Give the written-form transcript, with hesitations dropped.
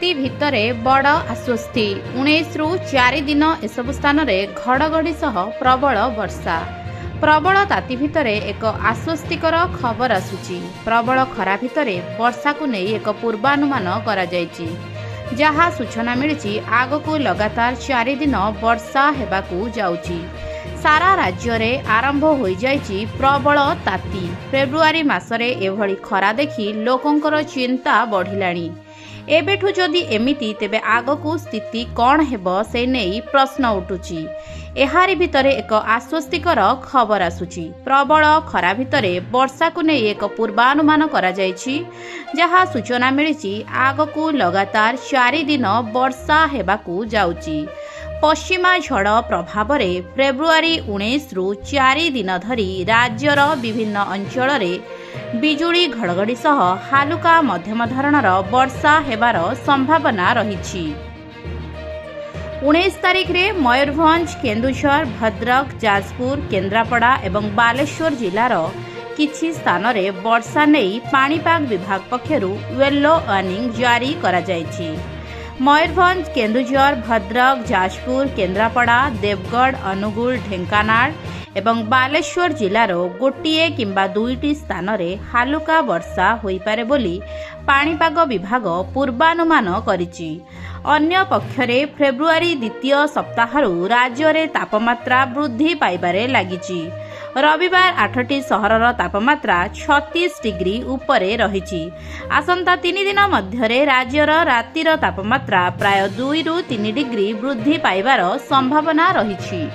ताती भितरे बड़ आश्वस्ति 19 रु 4 दिन एसबु स्थान में घड़घड़ी सह प्रबल वर्षा। प्रबल ताती भितरे एक आश्वस्तिकर खबर आसुची। प्रबल खरा भितरे वर्षा को नहीं एक पूर्वानुमान करा जायछि। जहाँ सूचना मिली आगकू लगातार 4 दिन वर्षा हेबाकू जाउची। सारा राज्य रे आरंभ हो जाइछि प्रबल ताती। फेब्रुआरी मासरे एभली खरा देखि लोकंकर चिंता बढ़िलाणी। एबेठू जदि एमिति तेबे आगकू स्थिति कौन हेबो से नहीं प्रश्न उठुची। एहारी भितरे एक आश्वस्तिकर खबर आसुची। प्रबल खरा भितरे वर्षा को नहीं एक पूर्वानुमान करा जायछि। जहाँ सूचना मिली आगकू लगातार 4 दिन वर्षा हेबाकू जाउची। पश्चिमा झड़ प्रभाव में फेब्रुआरी 19 रु 4 दिन धरी राज्यर विभिन्न अंचल बिजुली घड़घड़ी सह हालुका मध्यम धरणर वर्षा हेबार संभावना रही। 19 तारिख रे मयूरभंज, केन्दुझर, भद्रक, जाजपुर, केन्द्रापड़ा एवं बालेश्वर जिलार किछि स्थान रे वर्षा नहीं पाणीपाग विभाग पक्षरु येलो वार्निंग जारी करा जायछि। मयूरभंज, केन्दुझर, भद्रक, जाजपुर, केन्द्रापड़ा, देवगढ़, अनुगुल, ढेंकानाल एवं बालेश्वर जिलार गोटिए किंबा 2टी स्थान रे हालुका वर्षा होइपारे बोली पाणीपाग विभाग पूर्वानुमान करिछि। अन्य पक्षरे फेब्रुआरी द्वितीय सप्ताहरु राज्य रे तापमात्रा वृद्धि पाइबारे लागिछि। रविवार 8टी सहरर तापमात्रा 36 डिग्री उपरे रहिछि। आसंता 3 दिन मध्यरे राज्यर रातिर तापमात्रा प्राय 2 रु 3 डिग्री वृद्धि पाइबार संभावना रहिछि।